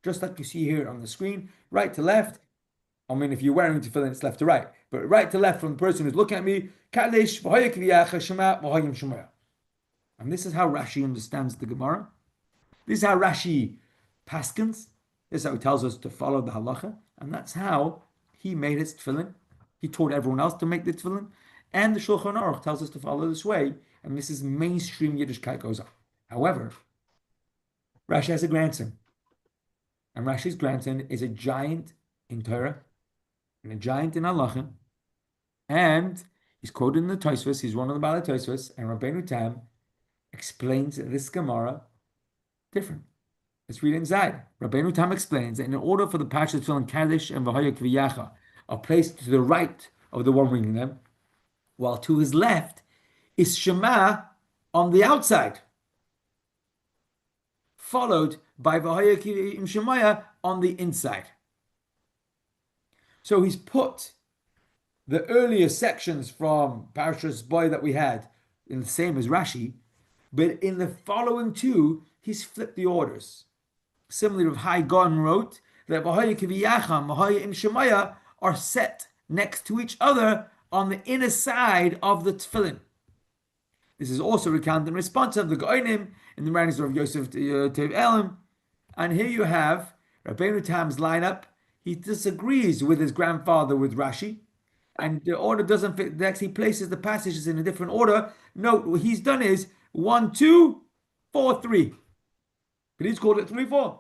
Just like you see here on the screen, right to left. I mean, if you're wearing tefillin, it's left to right. But right to left from the person who's looking at me, Kadesh, V'haya Kiviyacha, Shema, V'hayim Shema. And this is how Rashi understands the Gemara. This is how Rashi paskins. This is how he tells us to follow the halacha. And that's how he made his tefillin. He taught everyone else to make the tefillin. And the Shulchan Aruch tells us to follow this way. And this is mainstream Yiddishkeit goes on. However, Rashi has a grandson. And Rashi's grandson is a giant in Torah and a giant in halacha. And he's quoted in the Tosfos. He's one of the Balei Tosfos. And Rabbeinu Tam explains this Gemara different. Let's read it inside. Rabbeinu Tam explains that in order for the Parshas Tefillin Kaddish and V'haya Kiviyacha are placed to the right of the one reading them, while to his left is Shema on the outside, followed by V'haya Kiviyim Shemaya on the inside. So he's put the earlier sections from Parshas Boy that we had in the same as Rashi, but in the following 2, he's flipped the orders. Similarly, Rav Hai Gon wrote that V'haya Kiviyacha and V'haya Im Shemaya are set next to each other on the inner side of the tefillin. This is also recounted in response of the Goinim in the writings of Yosef Tev Elam. And here you have Rabbeinu Tam's lineup. He disagrees with his grandfather with Rashi, and the order doesn't fit. Next, he places the passages in a different order. Note what he's done is 1, 2, 4, 3. But he's called it 3, 4.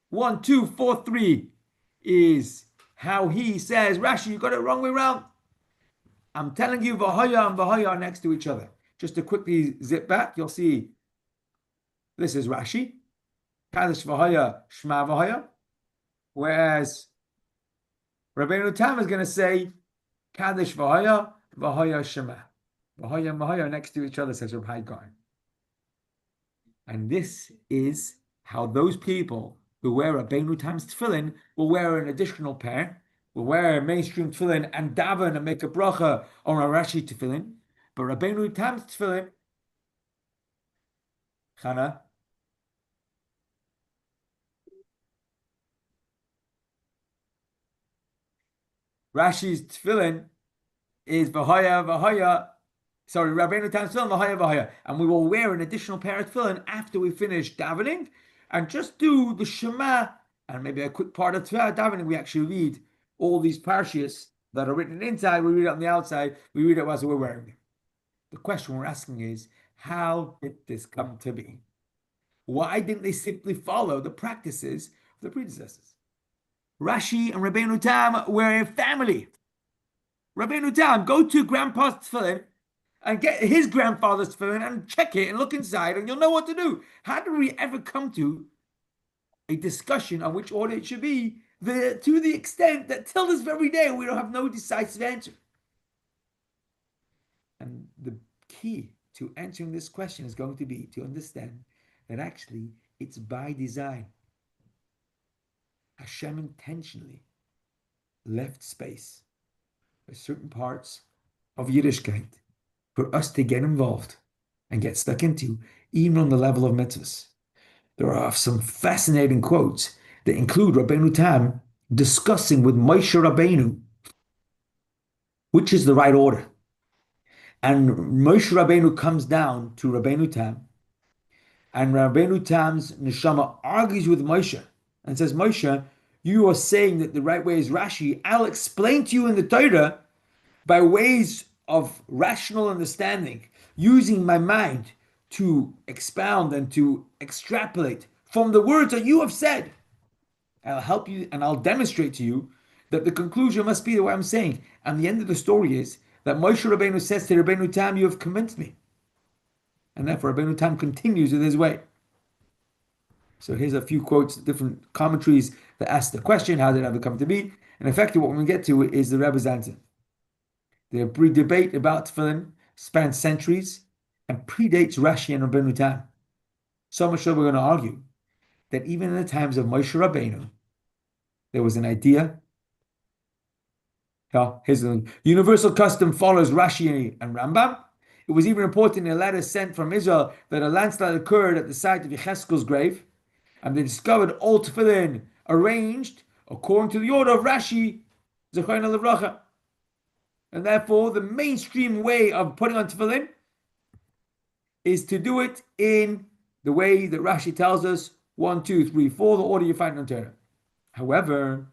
1, 2, 4, 3 is how he says, Rashi, you got it wrong way around. I'm telling you, Vahaya and Vahaya are next to each other. Just to quickly zip back, you'll see this is Rashi. Kadesh Vahaya, Shema Vahaya. Whereas Rabbeinu Tam is going to say Kadesh Vahaya, Vahaya Shema. Vahaya and Vahaya are next to each other, says Reb Hai Gaon. And this is how those people who wear Rabbeinu Tam's tefillin will wear an additional pair, will wear a mainstream tefillin and daven and make a bracha on a Rashi tefillin. But Rabbeinu Tam's tefillin, Chana, Rashi's tefillin is Vahaya Vahaya. Sorry, Rabbeinu Tam's tefillin Vahaya Vahaya, and we will wear an additional pair of tefillin after we finish davening, and just do the Shema and maybe a quick part of davening. We actually read all these parshas that are written inside. We read it on the outside. We read it as we're wearing it. The question we're asking is, how did this come to be? Why didn't they simply follow the practices of the predecessors? Rashi and Rabbeinu Tam were a family. Rabbeinu Tam, go to grandpa's tefillin and get his grandfather's tefillin and check it and look inside and you'll know what to do. How did we ever come to a discussion on which order it should be, to the extent that till this very day we don't have no decisive answer? And the key to answering this question is going to be to understand that actually it's by design. Hashem intentionally left space for certain parts of Yiddishkeit for us to get involved and get stuck into, even on the level of mitzvahs. There are some fascinating quotes that include Rabbeinu Tam discussing with Moshe Rabbeinu which is the right order. And Moshe Rabbeinu comes down to Rabbeinu Tam, and Rabbeinu Tam's neshama argues with Moshe and says, Moshe, you are saying that the right way is Rashi. I'll explain to you in the Torah by ways of rational understanding, using my mind to expound and to extrapolate from the words that you have said. I'll help you and I'll demonstrate to you that the conclusion must be the way I'm saying. And the end of the story is that Moshe Rabbeinu says to Rabbeinu Tam, you have convinced me. And therefore Rabbeinu Tam continues with his way. So here's a few quotes, different commentaries that ask the question, how did it ever come to be? And effectively what we get to is the Rebbe's answer. The debate about tefillin spans centuries and predates Rashi and Rabbeinu Tam. So much so we're going to argue that even in the times of Moshe Rabbeinu, there was an idea. Here's the universal custom follows Rashi and Rambam. It was even reported in a letter sent from Israel that a landslide occurred at the site of Yecheskel's grave, and they discovered all tefillin arranged according to the order of Rashi, Zechariah Levracha. And therefore, the mainstream way of putting on tefillin is to do it in the way that Rashi tells us, 1, 2, 3, 4, the order you find in Torah. However,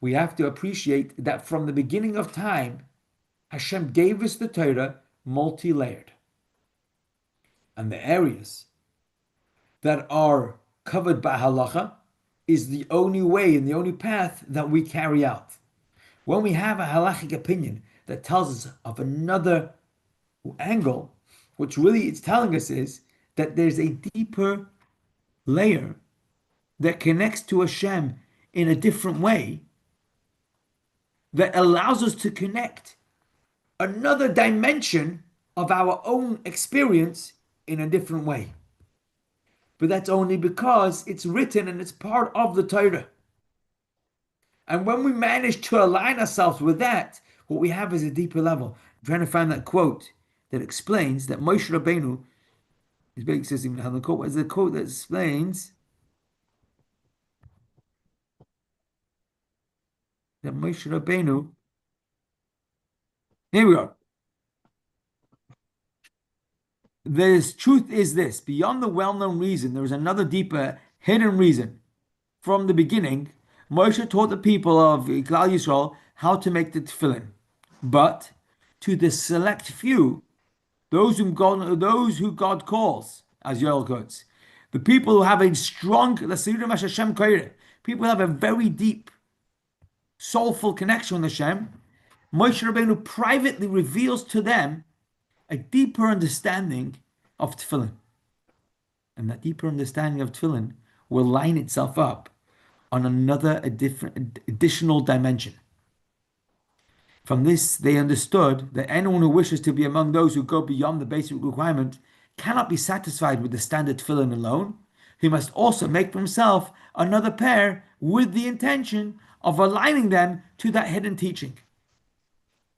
we have to appreciate that from the beginning of time, Hashem gave us the Torah multi-layered. And the areas that are covered by halacha is the only way and the only path that we carry out. When we have a halachic opinion that tells us of another angle, which really it's telling us is that there's a deeper layer that connects to Hashem in a different way, that allows us to connect another dimension of our own experience in a different way. But that's only because it's written and it's part of the Torah. And when we manage to align ourselves with that, what we have is a deeper level. I'm trying to find that quote that explains that Moshe Rabbeinu, is the quote that explains that Moshe Rabbeinu Here we go. The truth is this: beyond the well-known reason, there is another deeper, hidden reason. From the beginning, Moshe taught the people of Klal Yisrael how to make the tefillin, but to the select few, those who God calls, as Yoel quotes, the people who have a strong, people who have a very deep, soulful connection with Hashem, Moshe Rabbeinu privately reveals to them a deeper understanding of tefillin. And that deeper understanding of tefillin will line itself up on a different additional dimension. From this, they understood that anyone who wishes to be among those who go beyond the basic requirement cannot be satisfied with the standard tefillin alone. He must also make for himself another pair with the intention of aligning them to that hidden teaching.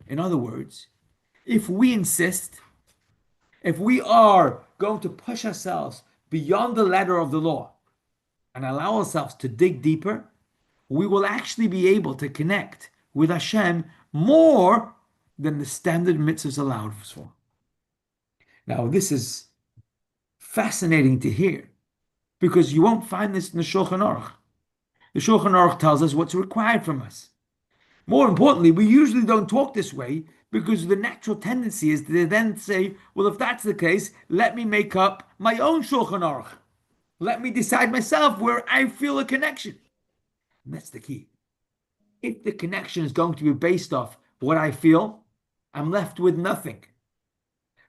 In other words, if we insist, if we are going to push ourselves beyond the letter of the law and allow ourselves to dig deeper, we will actually be able to connect with Hashem more than the standard mitzvahs allowed us for. Now, this is fascinating to hear because you won't find this in the Shulchan Aruch. The Shulchan Aruch tells us what's required from us. More importantly, we usually don't talk this way because the natural tendency is to then say, well, if that's the case, let me make up my own Shulchan Aruch. Let me decide myself where I feel a connection. And that's the key. If the connection is going to be based off what I feel, I'm left with nothing.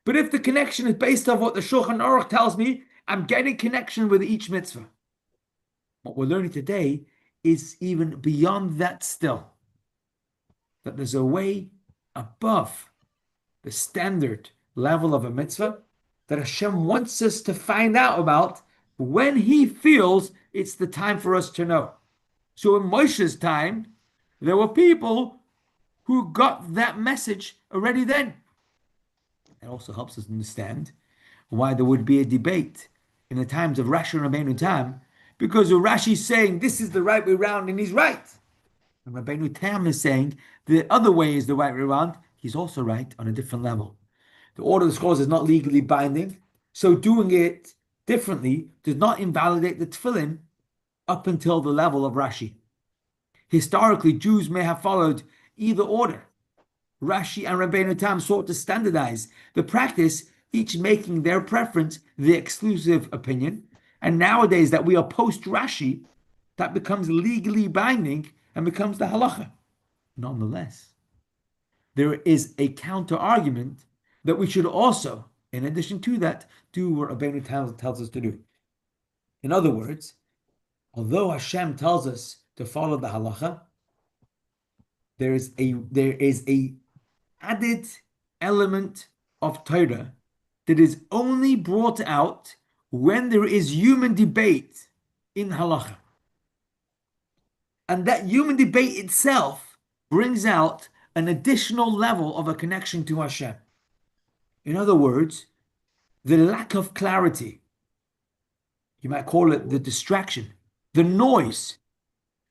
But if the connection is based off what the Shulchan Aruch tells me, I'm getting connection with each mitzvah. What we're learning today is even beyond that still. That there's a way above the standard level of a mitzvah that Hashem wants us to find out about when He feels it's the time for us to know. So in Moshe's time, there were people who got that message already then. It also helps us understand why there would be a debate in the times of Rashi and Rabbeinu Tam, because Rashi's saying this is the right way around and he's right. And Rabbeinu Tam is saying the other way is the right way around. He's also right on a different level. The order of the scrolls is not legally binding, so doing it differently does not invalidate the tefillin up until the level of Rashi. Historically, Jews may have followed either order. Rashi and Rabbeinu Tam sought to standardize the practice, each making their preference the exclusive opinion. And nowadays that we are post-Rashi, that becomes legally binding and becomes the halacha. Nonetheless, there is a counter-argument that we should also, in addition to that, do what Rabbeinu Tam tells us to do. In other words, although Hashem tells us to follow the halacha, there is a added element of Torah that is only brought out when there is human debate in halacha. And that human debate itself brings out an additional level of a connection to Hashem. In other words, the lack of clarity, you might call it the distraction, the noise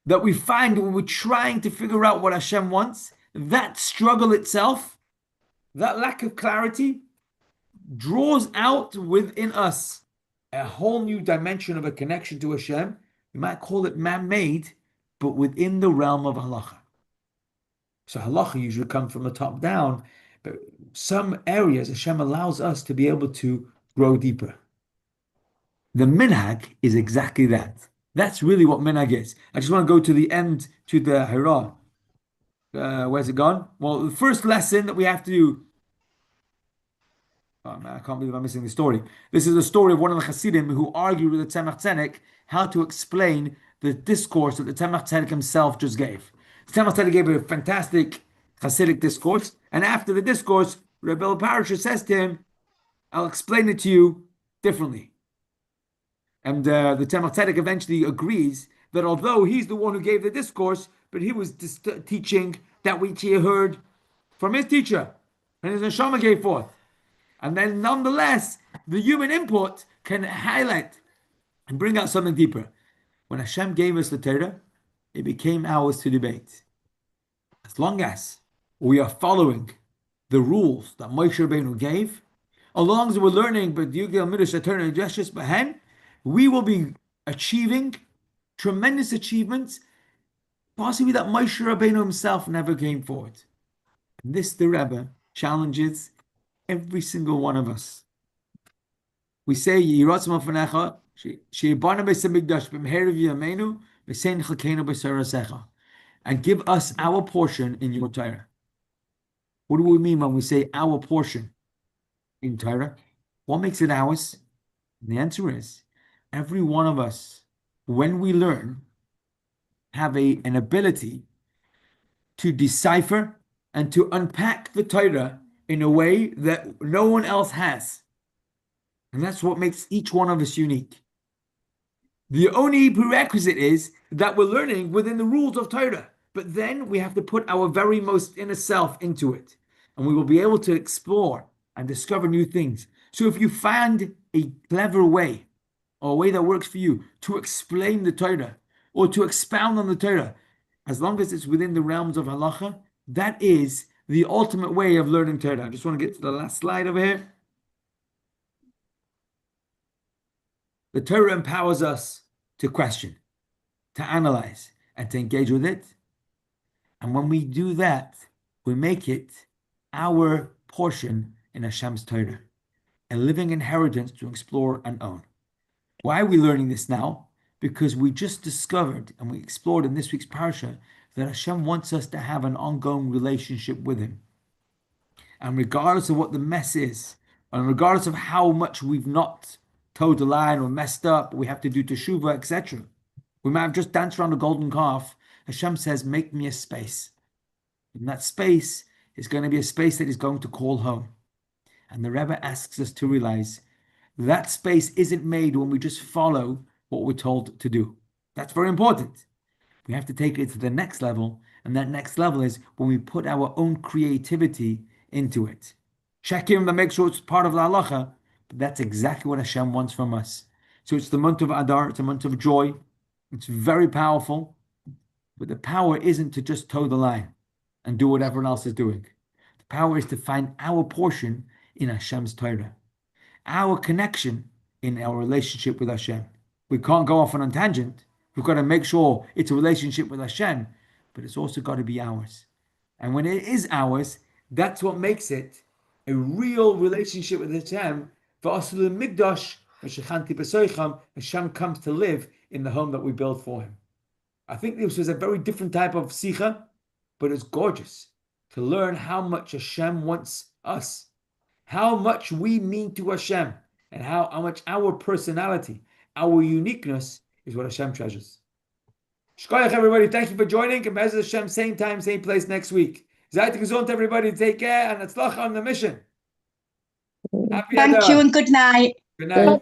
that we find when we're trying to figure out what Hashem wants, that struggle itself, that lack of clarity, draws out within us a whole new dimension of a connection to Hashem. You might call it man-made, but within the realm of halacha. So halacha usually comes from the top down, but some areas Hashem allows us to be able to grow deeper. The minhag is exactly that. That's really what minhag is. I just want to go to the end, to the hira. Where's it gone? Well, the first lesson that we have to do. Oh man, I can't believe I'm missing the story. This is a story of one of the Hasidim who argued with the Tzemach Tzedek how to explain the discourse that the Tzemach Tzedek himself just gave. The Tzemach Tzedek gave a fantastic Hasidic discourse, and after the discourse, Rebbe Parshah says to him, I'll explain it to you differently. And the Tzemach Tzedek eventually agrees that although he's the one who gave the discourse, but he was teaching that which he heard from his teacher, and his neshama gave forth. And then nonetheless, the human input can highlight and bring out something deeper. When Hashem gave us the Torah, it became ours to debate. As long as we are following the rules that Moshe Rabbeinu gave, as long as we're learning, but we will be achieving tremendous achievements, possibly that Moshe Rabbeinu himself never came forward. And this, the Rebbe, challenges every single one of us. We say, "Yiratzim afanecha, she'ibana b'samigdash b'meherav yameinu, b'sein chalkeinu b'sarasecha," and give us our portion in your Torah. What do we mean when we say our portion in Torah? What makes it ours? And the answer is, every one of us, when we learn, have an ability to decipher and to unpack the Torah in a way that no one else has. And that's what makes each one of us unique. The only prerequisite is that we're learning within the rules of Torah. But then we have to put our very most inner self into it. And we will be able to explore and discover new things. So if you find a clever way, or a way that works for you, to explain the Torah, or to expound on the Torah, as long as it's within the realms of halacha, that is the ultimate way of learning Torah. I just want to get to the last slide over here. The Torah empowers us to question, to analyze, and to engage with it. And when we do that, we make it our portion in Hashem's Torah, a living inheritance to explore and own. Why are we learning this now? Because we just discovered and we explored in this week's Parshah that Hashem wants us to have an ongoing relationship with Him. And regardless of what the mess is, and regardless of how much we've not toed the line or messed up, we have to do teshuvah, etc. We might have just danced around a golden calf. Hashem says, make me a space. And that space is going to be a space that is going to call home. And the Rebbe asks us to realize that space isn't made when we just follow what we're told to do. That's very important. We have to take it to the next level. And that next level is when we put our own creativity into it. Check in to make sure it's part of the halacha. But that's exactly what Hashem wants from us. So it's the month of Adar. It's a month of joy. It's very powerful. But the power isn't to just toe the line and do what everyone else is doing. The power is to find our portion in Hashem's Torah. Our connection in our relationship with Hashem. We can't go off on a tangent. We've got to make sure it's a relationship with Hashem, but it's also got to be ours. And when it is ours, that's what makes it a real relationship with Hashem. Hashem comes to live in the home that we build for Him. I think this was a very different type of sicha, but it's gorgeous to learn how much Hashem wants us, how much we mean to Hashem, and how much our personality, our uniqueness is what Hashem treasures. Shkoyach, everybody. Thank you for joining. And Be'ez Hashem, same time, same place next week. Zayt gesund, everybody. Take care and atzlacha on the mission. Happy Thank Adar. you and good night. Good night.